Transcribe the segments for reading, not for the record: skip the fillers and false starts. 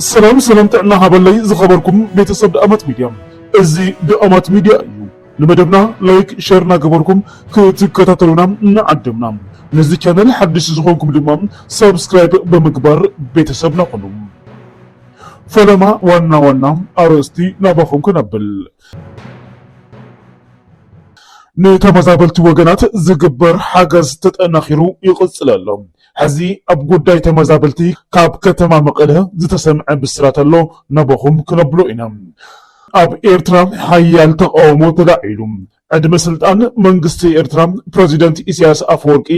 ሰላም ጥዕና ሃበለይ ዝኸበርኩም ቤተሰብ ደኣማት ሚድያ እዚ ደኣማት ሚድያ እዩ ንመደብና ላይክ ሼር ናገበርኩም ክትከታተሉና ንዓድምና ነዚ ቻነል ሓድሽ ዝኾንኩም ድማ ሰብስክራይብ በመግባር ቤተሰብና ኹኑ ፈለማ ዋና አርእስቲ ናባኹም ከነብል ንተመዛበልቲ ወገናት ዝግበር ሓገዝ ተጠናኺሩ ይቕፅል ኣሎ ሕዚ ኣብ ጉዳይ ተመዛበልቲ ካብ ከተማ መቐለ ዝተሰምዐ ብስራት ኣሎ ናባኹም ክነብሎ ኢና ኣብ ኤርትራ ሓያል ተቃውሞ ተላዒሉ ዕድመ ስልጣን መንግስቲ ኤርትራ ፕሬዚደንት ኢሳያስ አፈወርቂ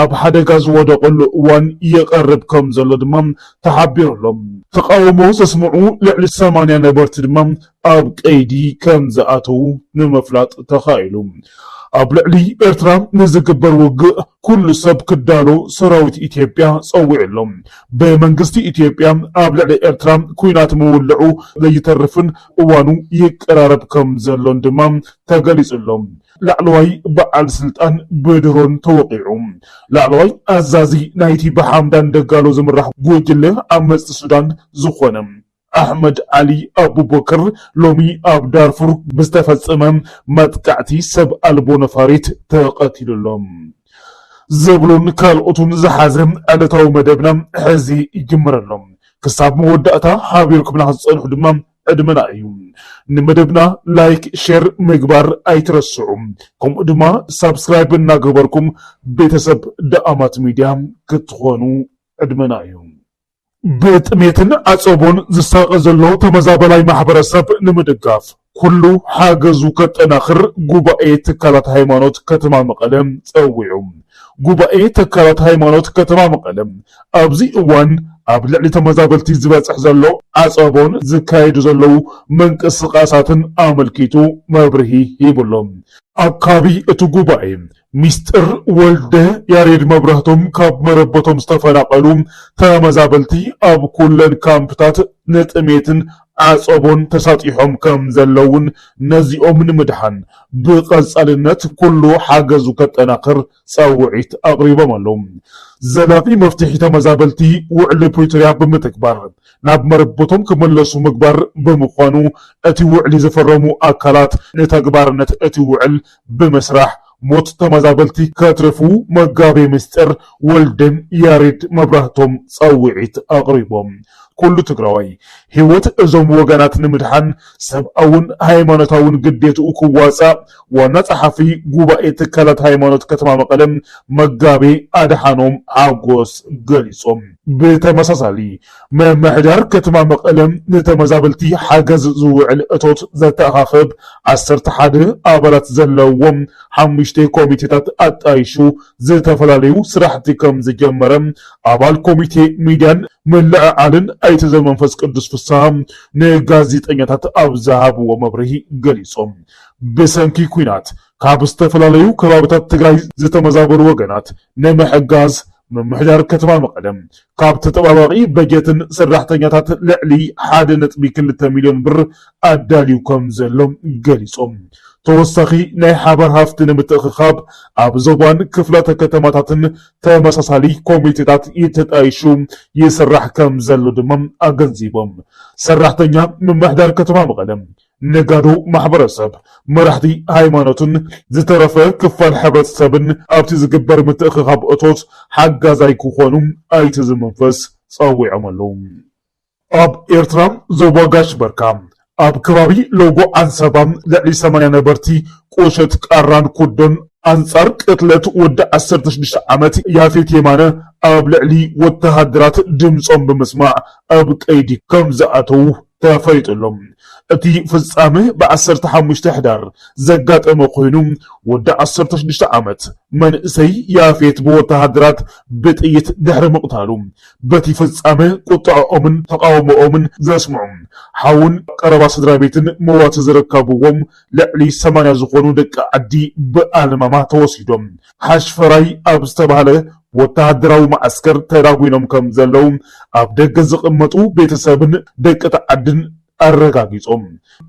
ኣብ ሓደጋ ዝወደቀሉ እዋን የቀርብ ከም ዘሎ ድማ ተሓቢሩሎም ተቃውሞ ዘስምዑ ልዕሊ 80 ነበርቲ ድማ ኣብ ቀይዲ ከም ዝኣተው ንምፍላጥ ተኻኢሉ ኣብ ልዕሊ ኤርትራ ንዝግበር ውግእ ኩሉ ሰብ ክዳሎ ሰራዊት ኢትዮጵያ ፀዊዕሎም ብመንግስቲ ኢትዮጵያ ኣብ ልዕሊ ኤርትራ ኩናት ምውልዑ ዘይተርፍን እዋኑ ይቀራረብ ከም ዘሎን ድማ ተገሊጹሎም ላዕለዋይ በዓል ስልጣን ብድሮን ተወቂዑ ላዕለዋይ ኣዛዚ ናይቲ ብሓምዳን ደጋሎ ዝምራሕ ጉጅለ ኣብ መጽ ሱዳን ዝኾነ አሕመድ አሊ አቡበከር ሎሚ ኣብ ዳርፉር ብዝተፈጸመ መጥቃዕቲ ሰብ አልቦ ነፋሪት ተቐቲሉሎም ዘብሉን ካልኦቱን ዝሓዘ ዕለታዊ መደብና ሕዚ ይጅምረሎም ክሳብ መወዳእታ ሓቢርኩም ንኽትጸንሑ ድማ ዕድመና እዩ ንመደብና ላይክ ሼር ምግባር ኣይትረስዑ ከምኡ ድማ ሰብስክራይብ እናገበርኩም ቤተሰብ ደኣማት ሚድያ ክትኾኑ ዕድመና እዩ ብጥሜትን አጸቦን ዝሳቀ ዘሎ ተመዛበላይ ማሕበረሰብ ንምድጋፍ ኩሉ ሓገዙ ከጠናኽር ጉባኤ ትካላት ሃይማኖት ከተማ መቐለ ፀዊዑ ጉባኤ ትካላት ሃይማኖት ከተማ መቐለ ኣብዚ እዋን ኣብ ልዕሊ ተመዛበልቲ ዝበፅሕ ዘሎ አጸቦን ዝካየዱ ዘለው መንቅስቃሳትን አመልኪቱ መብርሂ ሂብሎም አካቢ እቲ ጉባኤ ሚስጥር ወልደ ያሬድ መብራህቶም ካብ መረበቶም ዝተፈናቀሉ ተመዛበልቲ ኣብ ኩለን ካምፕታት ንጥሜትን አጸቦን ተሳጢሖም ከም ዘለውን ነዚኦም ንምድሓን ብቐጻልነት ኩሉ ሓገዙ ከጠናኽር ፀውዒት ኣቕሪቦም ኣለዉ ዘላቂ መፍትሒ ተመዛበልቲ ውዕሊ ፕሪቶሪያ ብምትግባር ናብ መረበቶም ክመለሱ ምግባር ብምዃኑ እቲ ውዕሊ ዝፈረሙ ኣካላት ንተግባርነት እቲ ውዕል ብምስራሕ ሞት ተመዛበልቲ ከትርፉ መጋቤ ምስጢር ወልደን ያሬድ መብራህቶም ፀውዒት ኣቕሪቦም ኩሉ ትግራዋይ ህይወት እዞም ወገናት ንምድሓን ሰብኣውን ሃይማኖታውን ግዴትኡ ክዋፃእ ዋና ጸሓፊ ጉባኤ ትካላት ሃይማኖት ከተማ መቐለ መጋቤ ኣድሓኖም ሓጎስ ገሊጾም ብተመሳሳሊ መምሕዳር ከተማ መቐለ ንተመዛበልቲ ሓገዝ ዝውዕል እቶት ዘተኣኻኽብ 11 ኣባላት ዘለዎም 5 ኮሚቴታት ኣጣይሹ ዝተፈላለዩ ስራሕቲ ከም ዝጀመረ ኣባል ኮሚቴ ሚድያን ምልዕዓልን ኣይተ ዘመንፈስ ቅዱስ ፍስሓ ንጋዜጠኛታት ኣብ ዝሃብዎ መብርሂ ገሊጾም ብሰንኪ ኩናት ካብ ዝተፈላለዩ ከባቢታት ትግራይ ዝተመዛበሉ ወገናት ንምሕጋዝ መምሕዳር ከተማ መቐለ ካብ ተጠባባቂ በጀትን ሰራሕተኛታት ልዕሊ 1.2 ሚልዮን ብር ኣዳልዩ ከም ዘሎም ገሊጾም ተወሳኺ ናይ ሓባር ሃፍቲ ንምትእኽኻብ ኣብ ዞባን ክፍላተ ከተማታትን ተመሳሳሊ ኮሚቴታት ይተጣይሹ ይስራሕ ከም ዘሎ ድማ ኣገንዚቦም ሰራሕተኛ መምሕዳር ከተማ መቐለ ነጋዶ ማሕበረሰብ መራሕቲ ሃይማኖትን ዝተረፈ ክፋል ሕብረተሰብን ኣብቲ ዝግበር ምትእኽኻብ እቶት ሓጋዛይ ክኾኑ ኣይተ ዝመንፈስ ፀዊዖም ኣለዉ ኣብ ኤርትራ ዞባ ጋሽ በርካ ኣብ ከባቢ ሎጎ አንሰባ ልዕሊ 80 ነበርቲ ቁሸት ቃራን ኩዶን አንጻር ቅትለት ወዲ 16 ዓመት ያፌት የማነ ኣብ ልዕሊ ወተሃደራት ድምፆም ብምስማዕ ኣብ ቀይዲ ከም ዝኣተው ተፈሪጡሎም እቲ ፍጻሜ ብ15 ሕዳር ዘጋጠመ ኮይኑ ወዲ 16 ዓመት መንእሰይ ያፌት ብወተሃደራት ብጥይት ድሕሪ ምቕታሉ በቲ ፍጻሜ ቁጥዖኦምን ተቃውሞኦምን ዘስምዑ ሓውን ቀረባ ስድራ ቤትን መዋት ዝርከብዎም ልዕሊ 80 ዝኾኑ ደቂ ዓዲ ብኣልማማ ተወሲዶም ሓሽፈራይ ኣብ ዝተባሃለ ወተሃደራዊ ማዕስከር ተዳጉኖም ከም ዘለው ኣብ ደገ ዝቕመጡ ቤተሰብን ደቂ ዓድን ኣረጋጊጾም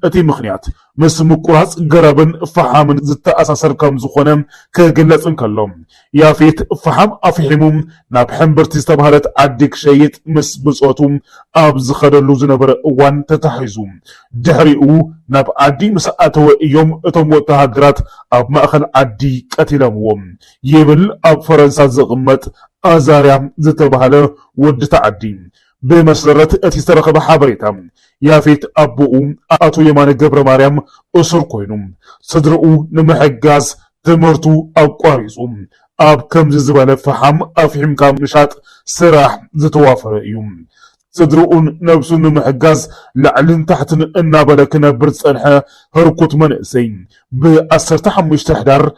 እቲ ምኽንያት مسمقراص غربن فحامن زتأساسر كم زخونه كغلصن كلهم يافيت فحام افحمم ناب حنبرتي استبهرت عديك شيت مس بصوتم ابز خدلو زنبر وان تتحيزوم دحريو ناب عدي مساتو يوم اتم وتهادرات اب ماخل عدي قتلموم يبل اب فرنسا زقمت ازاريام زتبهله ود تعدي بمسرت اتسترخب حبريتام يافيت ابو اتو يمان قبر مريم اسر كوينوم صدرؤو نمحقاز تمرتو اقواريزوم اب كم زباله فحم افهم كام مشات سراح زتوافر يوم صدرؤون نفسو نمحقاز لعلن تحتن النابلكنا برصنحه هركوت منئسين بأسرت حمش تحدر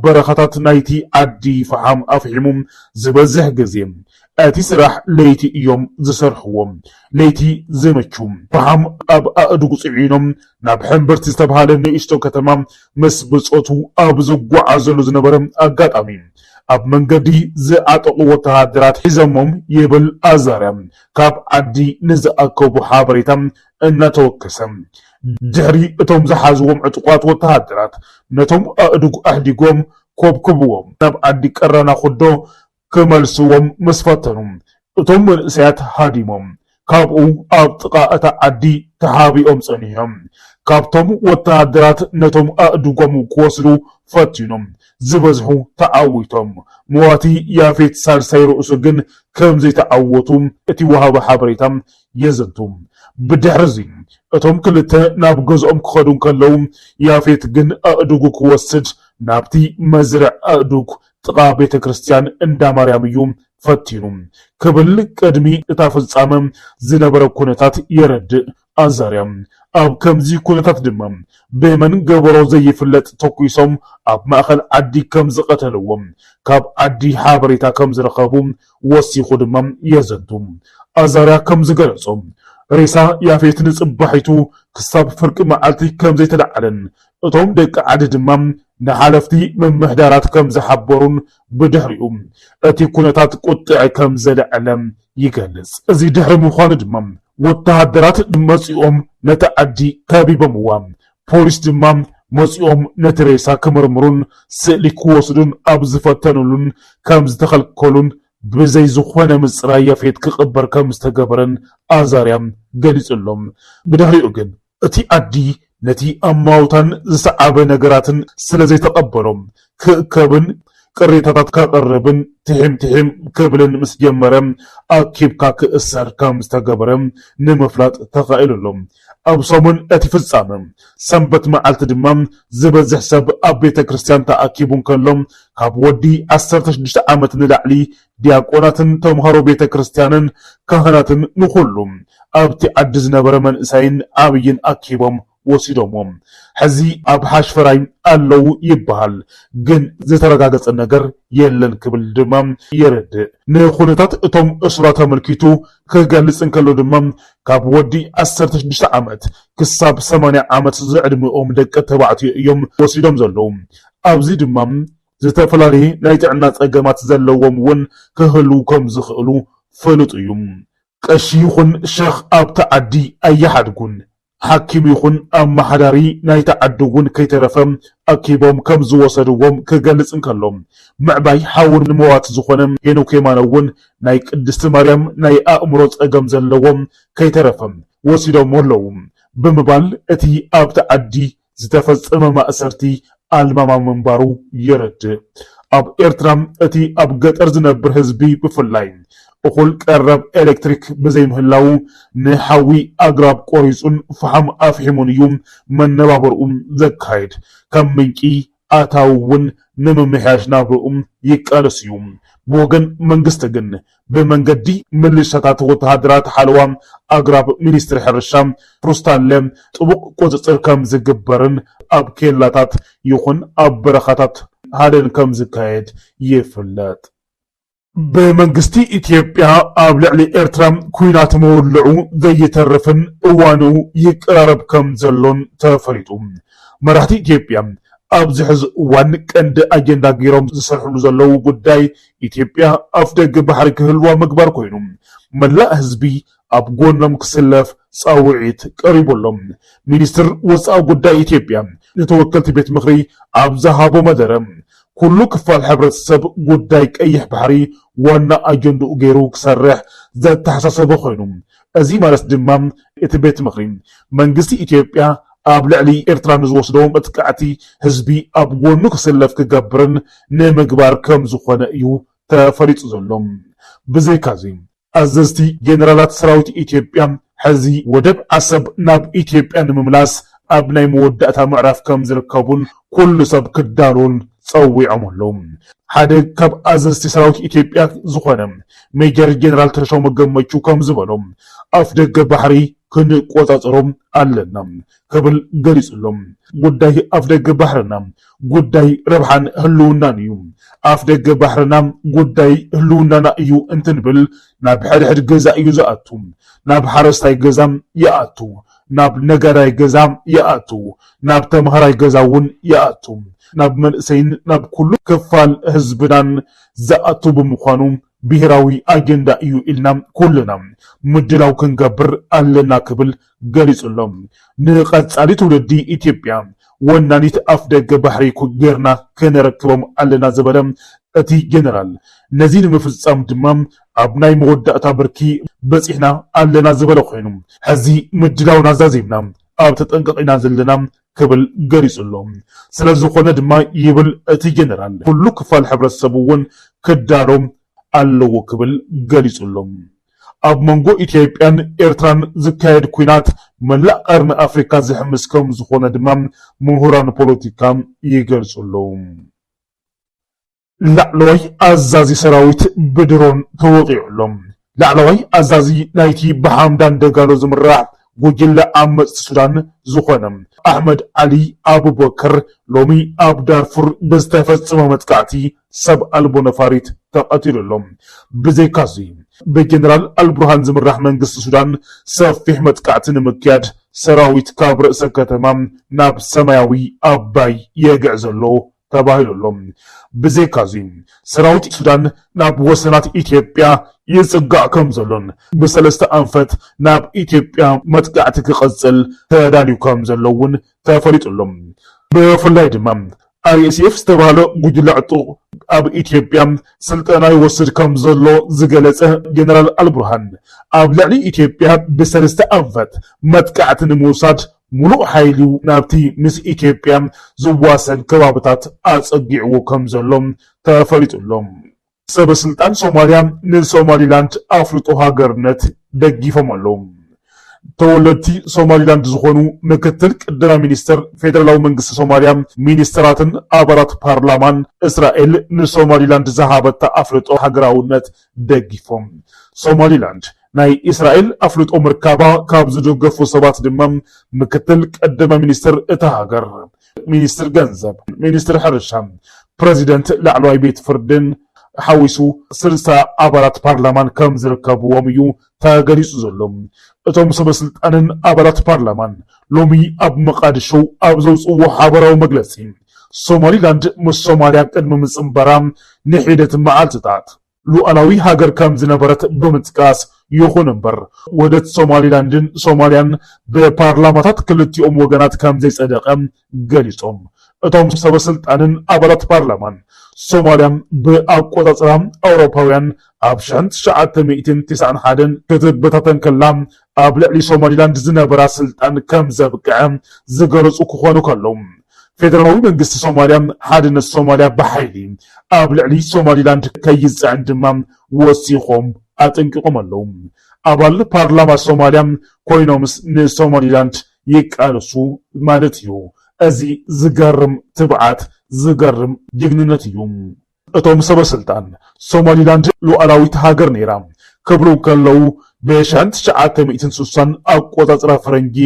برخطات نايتي عدي فحم افهموم زبزح قزيم اتي سراح ليتي يوم زسرحوم ليتي زمچوم فحم اب ادغ صعينم ناب حنبرت استبهالن نيشتو كتمام مس بصوتو اب زغوا زلو زنبرم اغاطامي اب منغدي زعطق وتهادرات حزمم يبل ازارم كاب عدي نزاكو حابريتم ان توكسم جري اتوم زحازوم عطقات وتهادرات نتوم ادغ احديغوم كوبكبوم ناب عدي قرنا خدو كملسوم مسفتنم اتوم سيات هاديمم كابو ابطقاء عدي تحابيهم صنيهم كابتم وتهادرات نتوم ادغوم كوسلو فتينم زبزحو تعاويتم مواتي يافيت سالساي رؤسجن كم زي تعوتم اتي وهاب حبريتم يزنتم بدحرزي اتوم كلتا ناب غزኦም كخدون كلوم يافيت جن ادغو كوسد نابتي مزرع ادغ ጥቃ ቤተ ክርስቲያን እንዳ ማርያም እዮም ፈቲኑም ክብል ቀድሚ እታ ፍጻመም ዝነበረ ኩነታት የረድ አዛርያም ኣብ ከምዚ ኩነታት ድማ በመን ገበሮ ዘይፍለጥ ተኩይሶም ኣብ ማእኸል ዓዲ ከም ዝቀተልዎም ካብ ዓዲ ሓበሬታ ከም ዝረኸቡ ወሲኹ ድማ የዘንቱም አዛርያ ከም ዝገለጾም ሬሳ ያፌት ንጽባሒቱ ክሳብ ፍርቂ መዓልቲ ከም ዘይተዳዓለን እቶም ደቂ ዓዲ ድማ ንሓለፍቲ መምሕዳራት ከም ዝሓበሩን ብድሕሪኡ እቲ ኩነታት ቁጥዕ ከም ዘለዓለም ይገልጽ እዚ ድሕሪ ምዃኑ ድማ ወተሃደራት መጺኦም ነቲ ዓዲ ከቢቦምዋ ፖሊስ ድማ መጺኦም ነቲ ሬሳ ክምርምሩን ስእሊ ክወስዱን ኣብ ዝፈተኑሉን ከም ዝተኸልከሉን ብዘይ ዝኾነ ምጽራይ ያፌት ክቕበር ከም ዝተገበረን አዛርያም ገሊጹሎም ብድሕሪኡ ግን እቲ ዓዲ ነቲ ኣማውታን ዝሰዓበ ነገራትን ስለዘይተቐበሎም ክእከብን ቅሬታታት ካቀረብን ትሕም ክብልን ምስ ጀመረም ኣኪብካ ክእሰር ከም ዝተገበረም ንምፍላጥ ተኻኢሉሎም ኣብ ሰሙን እቲ ፍጻመ ሰንበት መዓልቲ ድማ ዝበዝሕ ሰብ ኣብ ቤተ ክርስቲያን ተኣኪቡን ከሎም ካብ ወዲ 16 ዓመት ንላዕሊ ዲያቆናትን ተምሃሮ ቤተ ክርስቲያንን ካህናትን ንኹሉም ኣብቲ ዓዲ ዝነበረ መንእሰይን ዓብይን ኣኪቦም ወሲዶሞም ሕዚ ኣብ ሓሽፈራይ ኣለው ይበሃል ግን ዝተረጋገፀ ነገር የለን ክብል ድማ የረድእ ንኹነታት እቶም እስራ ተመልኪቱ ክገልጽ እንከሎ ድማ ካብ ወዲ 16 ዓመት ክሳብ 80 ዓመት ዝዕድሚኦም ደቂ ተባዕትዮ እዮም ወሲዶም ዘለዉ ኣብዚ ድማ ዝተፈላለዩ ናይ ጥዕና ፀገማት ዘለዎም እውን ክህሉ ከም ዝኽእሉ ፍሉጥ እዩ ቀሺ ይኹን ሸኽ ኣብ ተዓዲ ኣየሓድጉን حكيم يخون أما حداري نايتا عدوون كي ترفم أكيبهم كم زوصدوهم كغلص انكالهم معباي حاول نموات زخونم هنو كيمانوون نايك دستماريام ناي أمروز أقام زلوهم كي ترفم وصدوهم ولوهم بمبال اتي أبتا عدي زتفز أمام أسرتي الماما منبارو يرد أب إرترام اتي أب قطر زنبر هزبي بفلاين أقول قرب إلكتريك بزي مهلاو نحوي أقرب قريسون فهم أفهمون يوم من نبابرون ذكايد كم منكي آتاوون نممحاش نابرون يكالس يوم بوغن منغستغن بمنغدي ملشتات وتهادرات حالوام أقرب مينستر حرشام فروستان لم طبق قوزتر كم زقبرن أب كيلاتات يخون أب برخاتات هادن كم زكايد يفلات بمنغستي إثيوبيا ኣብ ልዕሊ ኤርትራ ኩናት መወልዑ ዘይተርፍን እዋኑ ይቀራረብ ከም ዘሎን ተፈሪጡ መራሕቲ ኢትዮጵያ ኣብዚ ሕዚ እዋን ቀንዲ ኣጀንዳ ገይሮም ዝሰርሕሉ ዘለው ጉዳይ ኢትዮጵያ ኣፍ ደገ ባሕሪ ክህልዋ ምግባር ኮይኑ መላእ ህዝቢ أبغونم كسلف صاوعيت قريب لهم مينستر وصاو قداء إثيوبيا يتوكلت بيت مخري أبزهابو مدرم كل كفال حبرت السب قدايك أيح بحري وانا أجندو غيرو كسرح ذات تحساسبو خينم أزي مارس دمام إتبيت مخري منجستي إثيوبيا أبلعلي إرتران زوصدوم أتكعتي هزبي أبغونو كسلف كقبرن نمقبار كم زخوانا إيو تفريط زلوم بزي كازيم أززتي جنرالات سراوت إثيوبيا حزي ودب عصب ناب إثيوبيا نمملاس أبناي مودعتا معرف كم زركبون كل سب كدارون صوي عملهم حدا كاب أززتي سراوت إثيوبيا زخوانم ميجر جنرال ترشو مقمجو كم زبالهم أفدق بحري كن قوتاترهم ألنم قبل قريس لهم قداي أفدق بحرنا قداي ربحان هلونا نيوم أفدق بحرنا قداي هلونا نأيو انتنبل ناب حد قزا أيو زاأتهم ناب حرستاي قزام يأتو ناب نقراي قزام يأتو ناب تمهراي قزاون يأتو ناب منسين ناب كل كفال هزبنان زاأتو بمخانوم ብሔራዊ አጀንዳ እዩ ኢልና ኩልና ምድላው ክንገብር ኣለና ክብል ገሊጹሎም ንቐጻሊ ትውልዲ ኢትዮጵያ ወናኒት ኣፍደገ ባሕሪ ጌርና ከነረክቦም ኣለና ዝበለ እቲ ጀነራል ነዚ ንምፍጻም ድማ ኣብ ናይ መወዳእታ ብርኪ በፂሕና ኣለና ዝበለ ኮይኑ ሕዚ ምድላውና ዛዚምና ኣብ ተጠንቀቂና ዘለና ክብል ገሊጹሎም ስለዝኾነ ድማ ይብል እቲ ጀነራል ኩሉ ክፋል ሕብረተሰብ እውን ክዳሎም አለው ክብል ገሊጹሎም ኣብ መንጎ ኢትዮጵያን ኤርትራን ዝካየድ ኩናት መላእ ቀርኒ አፍሪካ ዝሕምስ ከም ዝኾነ ድማ ምሁራን ፖለቲካ ይገልጹለው ላዕለዋይ አዛዚ ሰራዊት ብድሮን ተወቂዑሎም ላዕለዋይ አዛዚ ናይቲ ብሓምዳን ደጋሎ ዝምራሕ ጉጅለ ዓመፅ ሱዳን ዝኾነ አሕመድ አሊ አቡበከር ሎሚ ኣብ ዳርፉር ብዝተፈጸመ መጥቃዕቲ ሰብ አልቦ ነፋሪት ተቀቲሉሎም ብዘይካዚ በጀነራል አልቡርሃን ዝምራሕ መንግስቲ ሱዳን ሰፊሕ መጥቃዕቲ ንምክያድ ሰራዊት ካብ ርእሰ ከተማ ናብ ሰማያዊ አባይ የግዕ ዘሎ ተባሂሉሎም ብዘይካዚ ሰራዊት ሱዳን ናብ ወሰናት ኢትዮጵያ ይጽጋዕ ከም ዘሎን ብሰለስተ አንፈት ናብ ኢትዮጵያ መጥቃዕቲ ክቀጽል ተዳልዩ ከም ዘለውን ተፈሊጡሎም ብፍላይ ድማ RSF ዝተባሃለ ጉጅለ ዕጡቅ ኣብ ኢትዮጵያ ስልጠና ይወስድ ከም ዘሎ ዝገለጸ ጀነራል አልቡርሃን ኣብ ልዕሊ ኢትዮጵያ ብሰለስተ አንፈት መጥቃዕቲ ንምውሳድ ሙሉእ ሓይሉ ናብቲ ምስ ኢትዮጵያ ዝዋሰን ከባብታት አጸጊዕዎ ከም ዘሎም ተፈሊጡሎም ሰበስልጣን ሶማሊያ ንሶማሊላንድ አፍልጦ ሃገርነት ደግፎም ኣለው ተወለድቲ ሶማሊላንድ ዝኾኑ ምክትል ቀዳማይ ሚኒስትር ፌደራላዊ መንግስቲ ሶማሊያ ሚኒስትራትን አባላት ፓርላማን እስራኤል ንሶማሊላንድ ዝሃበታ አፍልጦ ሃገራውነት ደግፎም ሶማሊላንድ ናይ እስራኤል አፍልጦ ምርካባ ካብ ዝደገፉ ሰባት ድማ ምክትል ቀዳማይ ሚኒስትር እታ ሃገር ሚኒስትር ገንዘብ ሚኒስትር ሕርሻ ፕሬዚደንት ላዕለዋይ ቤት ፍርድን حاويسو سلسة أبارات بارلمان كم زركبو وميو تاغريسو زلوم اتوم سبسلطانن أبارات بارلمان لومي أب مقادشو أبزوز وحابراو مجلسين سومالي لاند مش سوماليا قدم مصنبرام نحيدة معالتات لؤلاوي هاجر كم زنبرت بمتكاس يخون نبر ودت سومالي لاندن سوماليان ببارلمانات كلتيوم وغنات كم زي صدقم غريسوم اتوم سبسلطانن أبارات بارلمان ሶማሊያ በአቆጣጠር አውሮፓውያን ኣብ 1991 ክትበታተን ከላ ኣብ ልዕሊ ሶማሊላንድ ዝነበራ ስልጣን ከም ዘብቅዐ ዝገለጹ ክኾኑ ከለዉ ፌደራላዊ መንግስቲ ሶማሊያ ሓድነት ሶማሊያ ብሓይሊ ኣብ ልዕሊ ሶማሊላንድ ከይፅዕን ድማ ወሲኾም ኣጠንቂቖም ኣለው ኣባል ፓርላማ ሶማሊያ ኮይኖምስ ንሶማሊላንድ ይቃለሱ ማለት እዩ እዚ ዝገርም ትብዓት ዝገርም ጅግንነት እዩ እቶም ሰበስልጣን ሶማሊላንድ ሉዓላዊት ሃገር ነይራ ክብሉ ከለው በ1960 አቆጣጽራ ፈረንጂ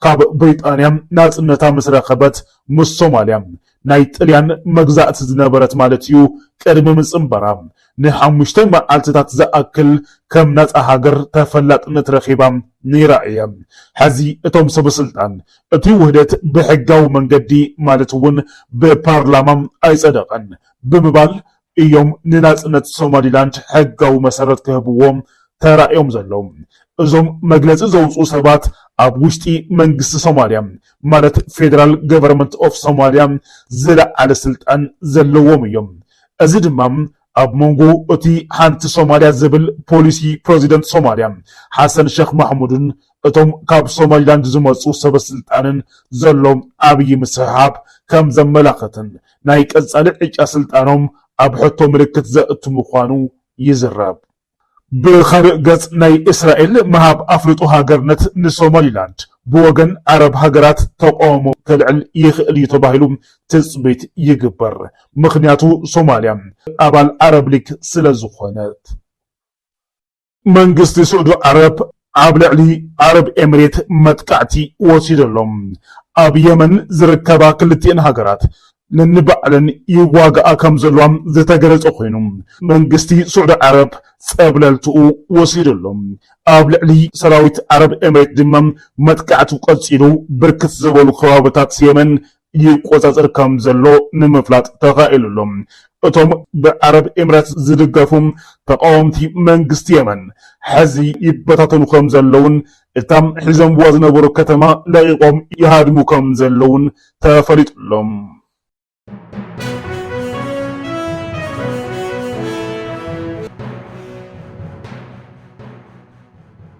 ካብ ብሪጣንያ ናጽነታ መስረኸበት ምስ ሶማሊያ ናይ ጣልያን መግዛእቲ ዝነበረት ማለት እዩ ቀድመ ምጽንበራ ንሓሙሽተ መዓልትታት ዝኣክል ከም ነፃ ሃገር ተፈላጥነት ረኺባ ነይራ እያ ሕዚ እቶም ሰበስልጣን እቲ ውህደት ብሕጋዊ መንገዲ ማለት እውን ብፓርላማ ኣይጸደቐን ብምባል እዮም ንናጽነት ሶማሊላንድ ሕጋዊ መሰረት ክህብዎም ተራእዮም ዘለው እዞም መግለፂ ዘውፅኡ ሰባት ኣብ ውሽጢ መንግስቲ ሶማልያ ማለት ፌደራል ገቨርንመንት ኦፍ ሶማልያ ዝለዓለ ስልጣን ዘለዎም እዮም። እዚ ድማ ኣብ መንጎ እቲ ሓንቲ ሶማልያ ዝብል ፖሊሲ ፕሬዚደንት ሶማልያ ሓሰን ሼክ ማሕሙድን እቶም ካብ ሶማሊላንድ ዝመፁ ሰበስልጣንን ዘሎም ዓብይ ምስሕሓብ ከም ዘመላኽትን ናይ ቀጻሊ ዕጫ ስልጣኖም ኣብ ሕቶ ምልክት ዘእቱ ምዃኑ ይዝረብ። ብኻልእ ገጽ ናይ እስራኤል መሃብ ኣፍልጦ ሃገርነት ንሶማሊላንድ ብወገን ዓረብ ሃገራት ተቃውሞ ክልዕል ይኽእል እዩ ተባሂሉ ትፅቢት ይግበር። ምክንያቱ ሶማልያ ኣባል ዓረብ ሊግ ስለ ዝኾነት። መንግስቲ ስዑድ ዓረብ ኣብ ልዕሊ ዓረብ ኤምሬት መጥቃዕቲ ወሲደሎም። ኣብ የመን ዝርከባ ክልቲአን ሃገራት ንንባዕለን ይዋግኣ ከም ዘለዋም ዝተገለጸ ኮይኑ መንግስቲ ስዑድ ዓረብ ጸብለልትኡ ወሲደሎም። ኣብ ልዕሊ ሰራዊት ዓረብ ኤምሬት ድማ መጥቃዕቲ ቀፂሉ ብርክት ዝበሉ ከባቢታት የመን ይቆጻጸር ከም ዘሎ ንምፍላጥ ተኻኢሉሎም። እቶም ብዓረብ ኤምሬት ዝድገፉ ተቃወምቲ መንግስቲ የመን ሕዚ ይበታተኑ ከም ዘለውን እታም ሒዘምዋ ዝነበሩ ከተማ ለቂቆም ይሃድሙ ከም ዘለውን ተፈሊጡሎም።